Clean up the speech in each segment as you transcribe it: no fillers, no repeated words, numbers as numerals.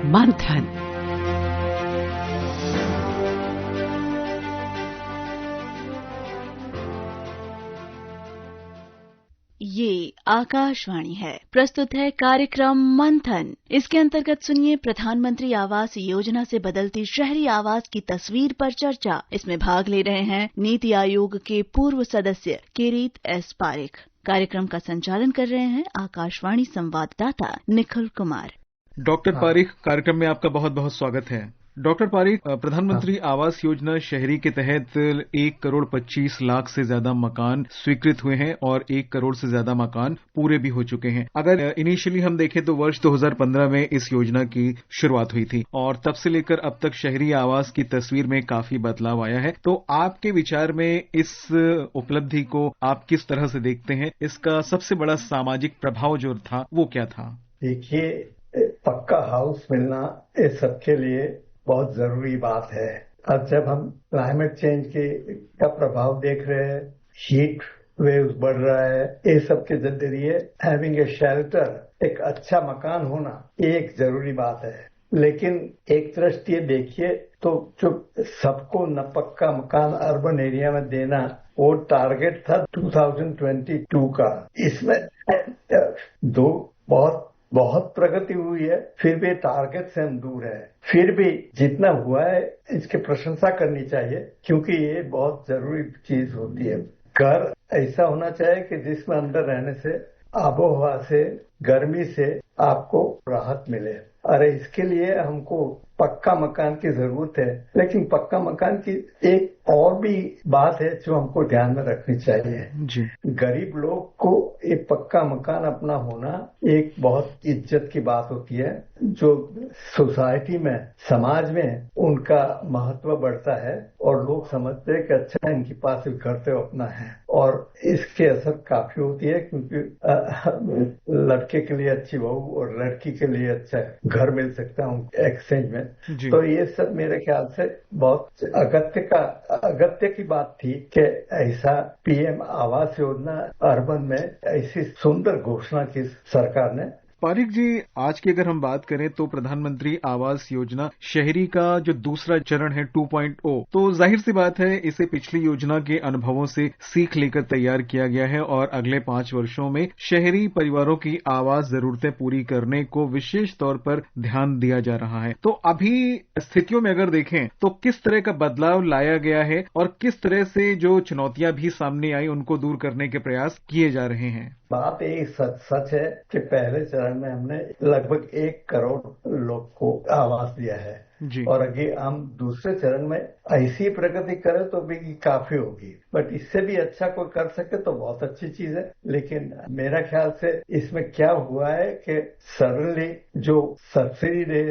मंथन। ये आकाशवाणी है। प्रस्तुत है कार्यक्रम मंथन। इसके अंतर्गत सुनिए प्रधानमंत्री आवास योजना से बदलती शहरी आवास की तस्वीर पर चर्चा। इसमें भाग ले रहे हैं नीति आयोग के पूर्व सदस्य किरीट एस पारेख। कार्यक्रम का संचालन कर रहे हैं आकाशवाणी संवाददाता निखिल कुमार। डॉक्टर पारेख, कार्यक्रम में आपका बहुत बहुत स्वागत है। डॉक्टर पारेख, प्रधानमंत्री आवास योजना शहरी के तहत 1,25,00,000 से ज्यादा मकान स्वीकृत हुए हैं और 1 करोड़ से ज्यादा मकान पूरे भी हो चुके हैं। अगर इनिशियली हम देखें तो वर्ष 2015 में इस योजना की शुरुआत हुई थी और तब से लेकर अब तक शहरी आवास की तस्वीर में काफी बदलाव आया है। तो आपके विचार में इस उपलब्धि को आप किस तरह से देखते हैं? इसका सबसे बड़ा सामाजिक प्रभाव जो था वो क्या था? देखिए, पक्का हाउस मिलना इस सबके लिए बहुत जरूरी बात है। अब जब हम क्लाइमेट चेंज का प्रभाव देख रहे हैं, हीट वेव्स बढ़ रहा है, ये सब के जरिए हैविंग ए शेल्टर, एक अच्छा मकान होना, ये एक जरूरी बात है। लेकिन एक दृष्टि देखिए तो जो सबको न पक्का मकान अर्बन एरिया में देना, वो टारगेट था 2022 का। इसमें दो बहुत प्रगति हुई है, फिर भी टारगेट से हम दूर है। फिर भी जितना हुआ है इसकी प्रशंसा करनी चाहिए, क्योंकि ये बहुत जरूरी चीज होती है। घर ऐसा होना चाहिए कि जिसमें अंदर रहने से, आबोहवा से, गर्मी से आपको राहत मिले। अरे इसके लिए हमको पक्का मकान की जरूरत है, लेकिन पक्का मकान की एक और भी बात है जो हमको ध्यान में रखनी चाहिए जी। गरीब लोग को एक पक्का मकान अपना होना एक बहुत इज्जत की बात होती है, जो सोसाइटी में, समाज में उनका महत्व बढ़ता है और लोग समझते हैं कि अच्छा इनके पास एक घर तो अपना है, और इसके असर काफी होती है, क्योंकि लड़के के लिए अच्छी बहू और लड़की के लिए अच्छा घर मिल सकता है एक्सचेंज में। तो ये सब मेरे ख्याल से बहुत अगत्य की बात थी कि ऐसा पीएम आवास योजना अर्बन में ऐसी सुंदर घोषणा की सरकार ने। पारेख जी, आज की अगर हम बात करें तो प्रधानमंत्री आवास योजना शहरी का जो दूसरा चरण है 2.0, तो जाहिर सी बात है इसे पिछली योजना के अनुभवों से सीख लेकर तैयार किया गया है और अगले 5 वर्षों में शहरी परिवारों की आवास जरूरतें पूरी करने को विशेष तौर पर ध्यान दिया जा रहा है। तो अभी स्थितियों में अगर देखें तो किस तरह का बदलाव लाया गया है और किस तरह से जो चुनौतियां भी सामने आई उनको दूर करने के प्रयास किए जा रहे हैं? बात यही सच है कि पहले चरण में हमने लगभग 1 करोड़ लोग को आवास दिया है जी। और अगर हम दूसरे चरण में ऐसी प्रगति करें तो भी काफी होगी, बट इससे भी अच्छा कोई कर सके तो बहुत अच्छी चीज है। लेकिन मेरा ख्याल से इसमें क्या हुआ है कि सडनली जो सब्सिडी दे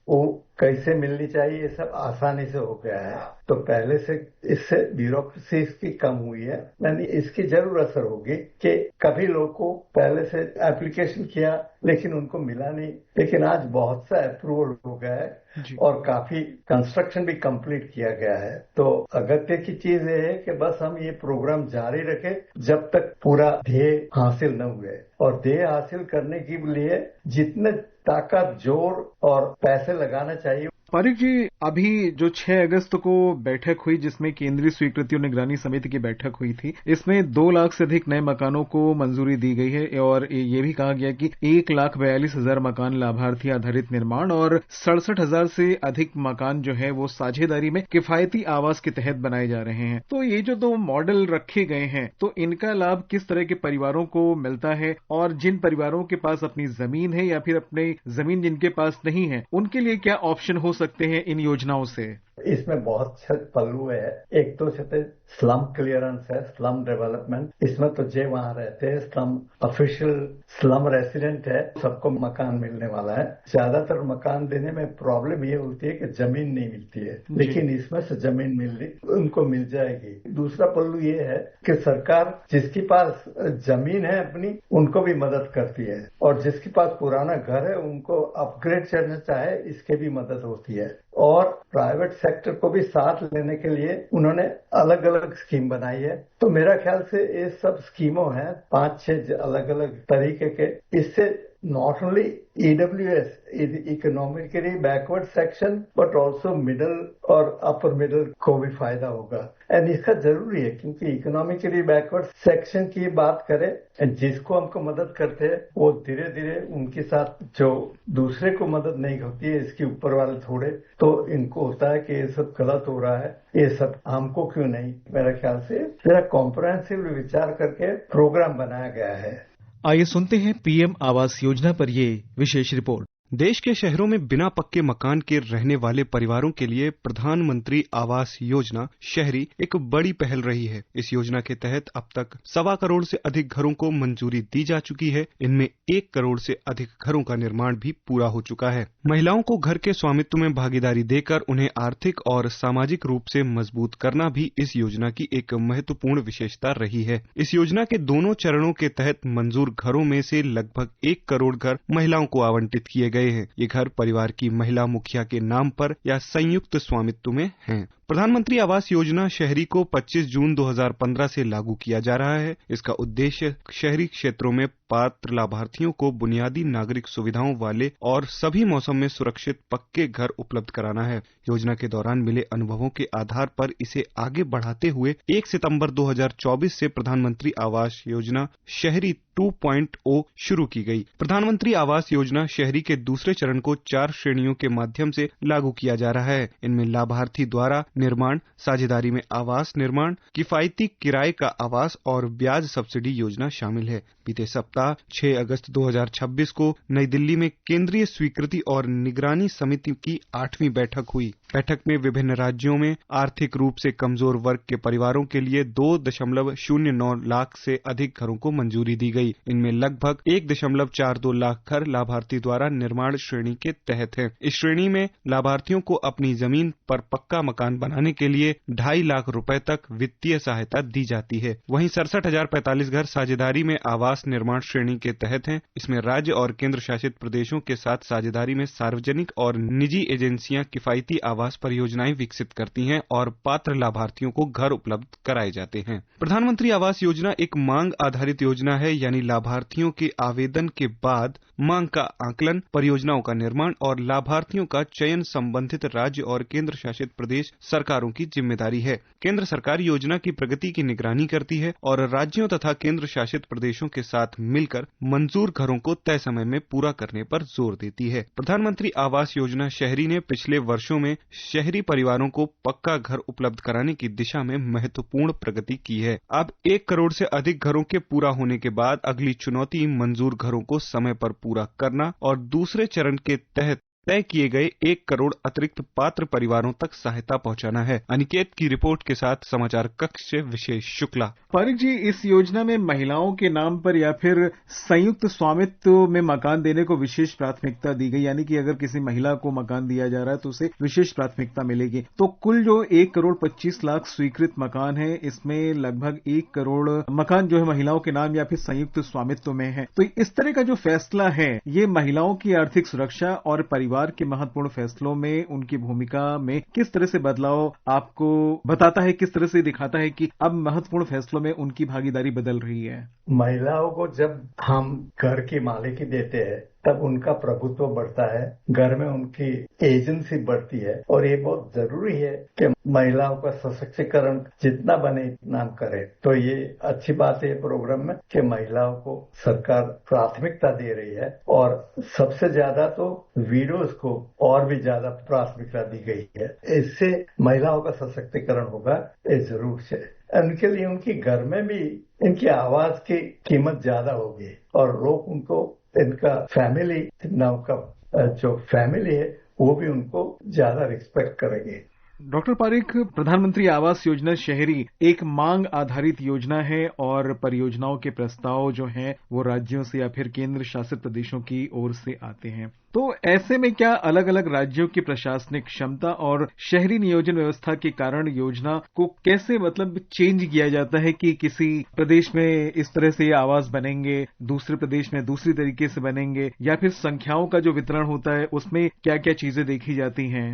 वो कैसे मिलनी चाहिए, ये सब आसानी से हो गया है। तो पहले से इससे ब्यूरोक्रेसी इसकी कम हुई है, यानी इसकी जरूर असर होगी कि कभी लोग को पहले से एप्लीकेशन किया लेकिन उनको मिला नहीं, लेकिन आज बहुत सा अप्रूवल हो गया है और काफी कंस्ट्रक्शन भी कंप्लीट किया गया है। तो अगत्य की चीज ये है कि बस हम ये प्रोग्राम जारी रखें जब तक पूरा ध्येय हासिल न हुए, और ध्येय हासिल करने के लिए जितने ताकत, जोर और पैसे लगाना चाहिए। पारेख जी, अभी जो 6 अगस्त को बैठक हुई जिसमें केंद्रीय स्वीकृति और निगरानी समिति की बैठक हुई थी, इसमें 2 लाख से अधिक नए मकानों को मंजूरी दी गई है और ये भी कहा गया कि 1,42,000 मकान लाभार्थी आधारित निर्माण और 67,000 से अधिक मकान जो है वो साझेदारी में किफायती आवास के तहत बनाए जा रहे हैं। तो ये जो 2 मॉडल रखे गए हैं, तो इनका लाभ किस तरह के परिवारों को मिलता है, और जिन परिवारों के पास अपनी जमीन है या फिर अपनी जमीन जिनके पास नहीं है, उनके लिए क्या ऑप्शन हो सकते हैं इन योजनाओं से? इसमें बहुत से पहलू है। एक तो स्लम क्लियरेंस है, स्लम डेवलपमेंट। इसमें तो जे वहां रहते हैं स्लम ऑफिशियल स्लम रेसिडेंट है, सबको मकान मिलने वाला है। ज्यादातर मकान देने में प्रॉब्लम ये होती है कि जमीन नहीं मिलती है, लेकिन इसमें से जमीन उनको मिल जाएगी। दूसरा पहलू ये है कि सरकार जिसके पास जमीन है अपनी, उनको भी मदद करती है, और जिसके पास पुराना घर है उनको अपग्रेड करना चाहे इसके भी मदद होती है। और प्राइवेट सेक्टर को भी साथ लेने के लिए उन्होंने अलग अलग स्कीम बनाई है। तो मेरा ख्याल से ये सब स्कीमों हैं 5-6 अलग अलग तरीके के। इससे not only EWS is economically backward section, but also middle और upper middle को भी फायदा होगा। एंड इसका जरूरी है क्योंकि इकोनॉमिकली बैकवर्ड सेक्शन की बात करें, जिसको हमको मदद करते हैं वो धीरे धीरे उनके साथ जो दूसरे को मदद नहीं होती है, इसके ऊपर वाले थोड़े, तो इनको होता है कि ये सब गलत हो रहा है, ये सब हमको क्यों नहीं। मेरा ख्याल से जरा कॉम्प्रहेंसिव विचार करके प्रोग्राम बनाया गया है। आइए सुनते हैं पीएम आवास योजना पर ये विशेष रिपोर्ट। देश के शहरों में बिना पक्के मकान के रहने वाले परिवारों के लिए प्रधानमंत्री आवास योजना शहरी एक बड़ी पहल रही है। इस योजना के तहत अब तक 1.25 करोड़ से अधिक घरों को मंजूरी दी जा चुकी है। इनमें 1 करोड़ से अधिक घरों का निर्माण भी पूरा हो चुका है। महिलाओं को घर के स्वामित्व में भागीदारी देकर उन्हें आर्थिक और सामाजिक रूप से मजबूत करना भी इस योजना की एक महत्वपूर्ण विशेषता रही है। इस योजना के दोनों चरणों के तहत मंजूर घरों में से लगभग 1 करोड़ घर महिलाओं को आवंटित किए गए हैं। ये घर परिवार की महिला मुखिया के नाम पर या संयुक्त स्वामित्व में हैं। प्रधानमंत्री आवास योजना शहरी को 25 जून 2015 से लागू किया जा रहा है। इसका उद्देश्य शहरी क्षेत्रों में पात्र लाभार्थियों को बुनियादी नागरिक सुविधाओं वाले और सभी मौसम में सुरक्षित पक्के घर उपलब्ध कराना है। योजना के दौरान मिले अनुभवों के आधार पर इसे आगे बढ़ाते हुए 1 सितंबर 2024 से प्रधानमंत्री आवास योजना शहरी 2.0 शुरू की गई। प्रधानमंत्री आवास योजना शहरी के दूसरे चरण को 4 श्रेणियों के माध्यम से लागू किया जा रहा है। इनमें लाभार्थी द्वारा निर्माण, साझेदारी में आवास निर्माण, किफायती किराए का आवास और ब्याज सब्सिडी योजना शामिल है। बीते सप्ताह 6 अगस्त 2026 को नई दिल्ली में केंद्रीय स्वीकृति और निगरानी समिति की 8वीं बैठक हुई। बैठक में विभिन्न राज्यों में आर्थिक रूप से कमजोर वर्ग के परिवारों के लिए 2.09 लाख से अधिक घरों को मंजूरी दी गई। इनमें लगभग 1.42 लाख घर लाभार्थी द्वारा निर्माण श्रेणी के तहत हैं। इस श्रेणी में लाभार्थियों को अपनी जमीन पर पक्का मकान बनाने के लिए 2.5 लाख रुपए तक वित्तीय सहायता दी जाती है। वहीं 67,045 घर साझेदारी में आवास निर्माण श्रेणी के तहत हैं। इसमें राज्य और केंद्र शासित प्रदेशों के साथ साझेदारी में सार्वजनिक और निजी एजेंसियां किफायती आवास परियोजनाएं विकसित करती हैं और पात्र लाभार्थियों को घर उपलब्ध कराए जाते हैं। प्रधानमंत्री आवास योजना एक मांग आधारित योजना है, यानी लाभार्थियों के आवेदन के बाद मांग का आकलन, परियोजनाओं का निर्माण और लाभार्थियों का चयन संबंधित राज्य और केंद्र शासित प्रदेश सरकारों की जिम्मेदारी है। केंद्र सरकार योजना की प्रगति की निगरानी करती है और राज्यों तथा केंद्र शासित प्रदेशों के साथ मिलकर मंजूर घरों को तय समय में पूरा करने पर जोर देती है। प्रधानमंत्री आवास योजना शहरी ने पिछले वर्षों में शहरी परिवारों को पक्का घर उपलब्ध कराने की दिशा में महत्वपूर्ण प्रगति की है। अब 1 करोड़ से अधिक घरों के पूरा होने के बाद अगली चुनौती मंजूर घरों को समय पर पूरा करना और दूसरे चरण के तहत तय किए गए 1 करोड़ अतिरिक्त पात्र परिवारों तक सहायता पहुंचाना है। अनिकेत की रिपोर्ट के साथ समाचार कक्ष से विशेष शुक्ला। पारिक जी, इस योजना में महिलाओं के नाम पर या फिर संयुक्त स्वामित्व में मकान देने को विशेष प्राथमिकता दी गई, यानी कि अगर किसी महिला को मकान दिया जा रहा है तो उसे विशेष प्राथमिकता मिलेगी। तो कुल जो 1 करोड़ 25 लाख स्वीकृत मकान है, इसमें लगभग 1 करोड़ मकान जो है महिलाओं के नाम या फिर संयुक्त स्वामित्व में है। तो इस तरह का जो फैसला है, ये महिलाओं की आर्थिक सुरक्षा और परिवार के महत्वपूर्ण फैसलों में उनकी भूमिका में किस तरह से बदलाव आपको बताता है, किस तरह से दिखाता है कि अब महत्वपूर्ण फैसलों में उनकी भागीदारी बदल रही है? महिलाओं को जब हम घर की मालिकी देते हैं तब उनका प्रभुत्व बढ़ता है, घर में उनकी एजेंसी बढ़ती है और ये बहुत जरूरी है कि महिलाओं का सशक्तिकरण जितना बने इतना करे। तो ये अच्छी बात है प्रोग्राम में कि महिलाओं को सरकार प्राथमिकता दे रही है और सबसे ज्यादा तो विडोज को और भी ज्यादा प्राथमिकता दी गई है। इससे महिलाओं का सशक्तिकरण होगा, ये जरूर है। उनके लिए उनकी घर में भी इनकी आवाज की कीमत ज्यादा होगी और लोग उनको इनका फैमिली नाम का जो फैमिली है वो भी उनको ज्यादा रिस्पेक्ट करेंगे। डॉक्टर पारिक, प्रधानमंत्री आवास योजना शहरी एक मांग आधारित योजना है और परियोजनाओं के प्रस्ताव जो हैं वो राज्यों से या फिर केंद्र शासित प्रदेशों की ओर से आते हैं। तो ऐसे में क्या अलग अलग राज्यों की प्रशासनिक क्षमता और शहरी नियोजन व्यवस्था के कारण योजना को कैसे चेंज किया जाता है कि किसी प्रदेश में इस तरह से ये आवास बनेंगे, दूसरे प्रदेश में दूसरी तरीके से बनेंगे, या फिर संख्याओं का जो वितरण होता है उसमें क्या क्या चीजें देखी जाती हैं?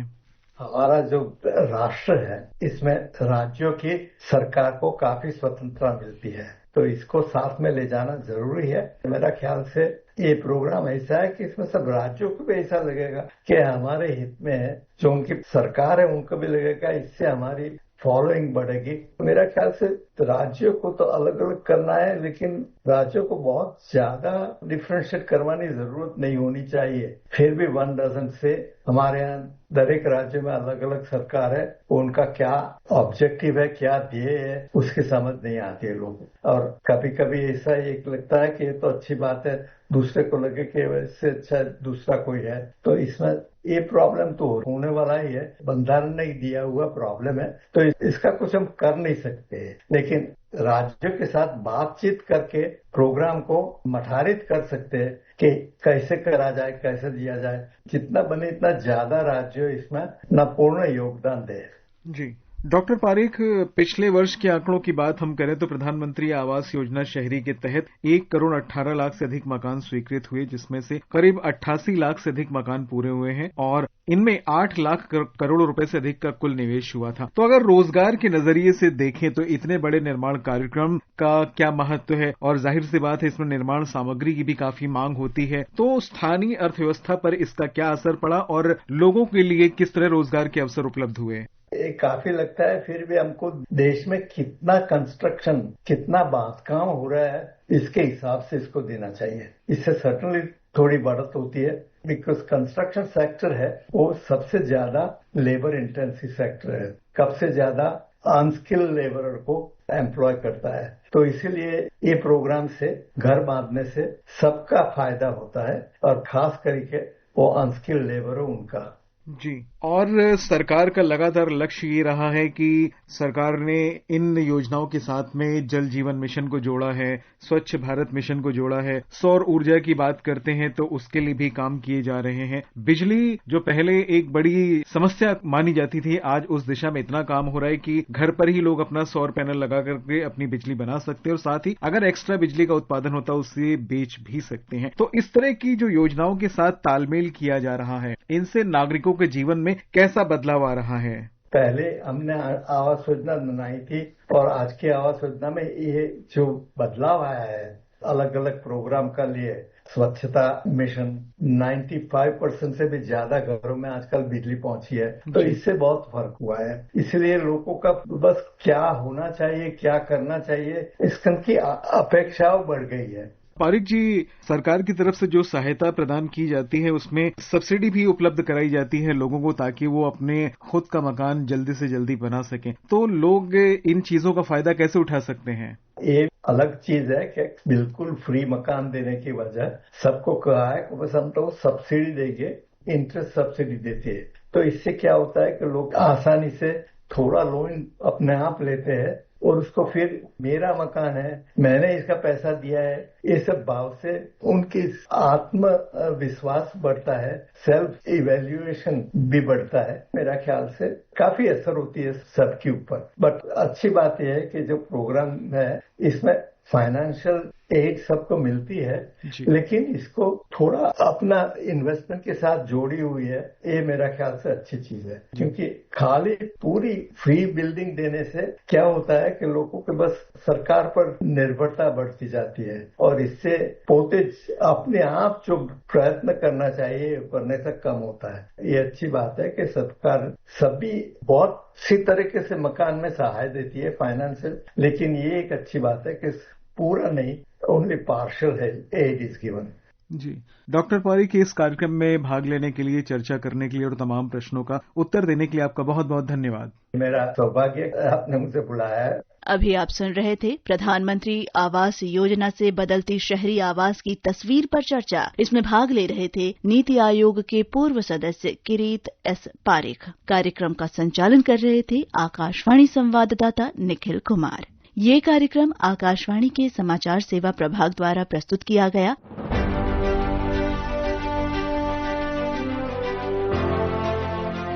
हमारा जो राष्ट्र है इसमें राज्यों की सरकार को काफी स्वतंत्रता मिलती है। तो इसको साथ में ले जाना जरूरी है। मेरा ख्याल से ये प्रोग्राम ऐसा है कि इसमें सब राज्यों को भी ऐसा लगेगा कि हमारे हित में है, जो उनकी सरकार है उनको भी लगेगा इससे हमारी फॉलोइंग बढ़ेगी। मेरा ख्याल से राज्यों को तो अलग अलग करना है, लेकिन राज्यों को बहुत ज्यादा डिफरेंशिएट करवाने की जरूरत नहीं होनी चाहिए। फिर भी वन डजन से हमारे यहाँ दरेक राज्य में अलग अलग सरकार है, उनका क्या ऑब्जेक्टिव है, क्या ध्येय है, उसकी समझ नहीं आती है लोग। और कभी कभी ऐसा एक लगता है कि ये तो अच्छी बात है, दूसरे को लगे कि वैसे अच्छा दूसरा कोई है। तो इसमें ये प्रॉब्लम तो होने वाला ही है, बंधारण ने दिया हुआ प्रॉब्लम है, तो इसका कुछ हम कर नहीं सकते। लेकिन राज्यों के साथ बातचीत करके प्रोग्राम को मठारित कर सकते हैं कि कैसे करा जाए, कैसे दिया जाए। जितना बने इतना ज्यादा राज्य इसमें न पूर्ण योगदान दे। जी डॉक्टर पारेख, पिछले वर्ष के आंकड़ों की बात हम करें तो प्रधानमंत्री आवास योजना शहरी के तहत 1,18,00,000 से अधिक मकान स्वीकृत हुए, जिसमें से करीब 88 लाख से अधिक मकान पूरे हुए हैं और इनमें 8 लाख करोड़ रुपए से अधिक का कुल निवेश हुआ था। तो अगर रोजगार के नजरिए से देखें तो इतने बड़े निर्माण कार्यक्रम का क्या महत्व है, और जाहिर सी बात है इसमें निर्माण सामग्री की भी काफी मांग होती है, तो स्थानीय अर्थव्यवस्था पर इसका क्या असर पड़ा और लोगों के लिए किस तरह रोजगार के अवसर उपलब्ध हुए? ये काफी लगता है, फिर भी हमको देश में कितना कंस्ट्रक्शन, कितना बांधकाम हो रहा है, इसके हिसाब से इसको देना चाहिए। इससे सर्टनली थोड़ी बढ़त होती है, बिकॉज कंस्ट्रक्शन सेक्टर है वो सबसे ज्यादा लेबर इंटेंसिव सेक्टर है, कब से ज्यादा अनस्किल्ड लेबरर को एम्प्लॉय करता है। तो इसीलिए ये प्रोग्राम से, घर बांधने से सबका फायदा होता है, और खास करके वो अनस्किल्ड लेबर हो उनका। जी, और सरकार का लगातार लक्ष्य ये रहा है कि सरकार ने इन योजनाओं के साथ में जल जीवन मिशन को जोड़ा है, स्वच्छ भारत मिशन को जोड़ा है, सौर ऊर्जा की बात करते हैं तो उसके लिए भी काम किए जा रहे हैं। बिजली जो पहले एक बड़ी समस्या मानी जाती थी, आज उस दिशा में इतना काम हो रहा है कि घर पर ही लोग अपना सौर पैनल लगा करके अपनी बिजली बना सकते हैं, और साथ ही अगर एक्स्ट्रा बिजली का उत्पादन होता है उसे बेच भी सकते हैं। तो इस तरह की जो योजनाओं के साथ तालमेल किया जा रहा है, इनसे नागरिकों के जीवन में कैसा बदलाव आ रहा है? पहले हमने आवास योजना बनाई थी, और आज की आवास योजना में ये जो बदलाव आया है अलग अलग प्रोग्राम का लिए, स्वच्छता मिशन 95% से भी ज्यादा घरों में आजकल बिजली पहुंची है, तो इससे बहुत फर्क हुआ है। इसलिए लोगों का बस क्या होना चाहिए, क्या करना चाहिए, इसकी अपेक्षाओं बढ़ गई है। पारिक जी, सरकार की तरफ से जो सहायता प्रदान की जाती है उसमें सब्सिडी भी उपलब्ध कराई जाती है लोगों को, ताकि वो अपने खुद का मकान जल्दी से जल्दी बना सकें। तो लोग इन चीजों का फायदा कैसे उठा सकते हैं? ये अलग चीज है कि बिल्कुल फ्री मकान देने की वजह सबको कहा है कि बस हम तो सब्सिडी देंगे, इंटरेस्ट सब्सिडी देते हैं। तो इससे क्या होता है कि लोग आसानी से थोड़ा लोन अपने आप लेते हैं, और उसको फिर मेरा मकान है, मैंने इसका पैसा दिया है, ये सब भाव से उनकी आत्मविश्वास बढ़ता है, सेल्फ इवैल्यूएशन भी बढ़ता है। मेरा ख्याल से काफी असर होती है सबके ऊपर। बट अच्छी बात यह है कि जो प्रोग्राम है इसमें फाइनेंशियल एड सबको मिलती है, लेकिन इसको थोड़ा अपना इन्वेस्टमेंट के साथ जोड़ी हुई है, ये मेरा ख्याल से अच्छी चीज है। क्योंकि खाली पूरी फ्री बिल्डिंग देने से क्या होता है कि लोगों के बस सरकार पर निर्भरता बढ़ती जाती है, और इससे पोते अपने आप जो प्रयत्न करना चाहिए करने से कम होता है। ये अच्छी बात है कि सरकार सभी बहुत सी तरीके से मकान में सहायता देती है फाइनेंशियल, लेकिन ये एक अच्छी बात है कि पूरा नहीं, only partial aid is given. जी, डॉक्टर पारिक, इस कार्यक्रम में भाग लेने के लिए, चर्चा करने के लिए और तमाम प्रश्नों का उत्तर देने के लिए आपका बहुत बहुत धन्यवाद। मेरा सौभाग्य आपने मुझे बुलाया है। अभी आप सुन रहे थे प्रधानमंत्री आवास योजना से बदलती शहरी आवास की तस्वीर पर चर्चा। इसमें भाग ले रहे थे नीति आयोग के पूर्व सदस्य किरीट एस पारेख। कार्यक्रम का संचालन कर रहे थे आकाशवाणी संवाददाता निखिल कुमार। ये कार्यक्रम आकाशवाणी के समाचार सेवा प्रभाग द्वारा प्रस्तुत किया गया।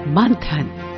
मंथन।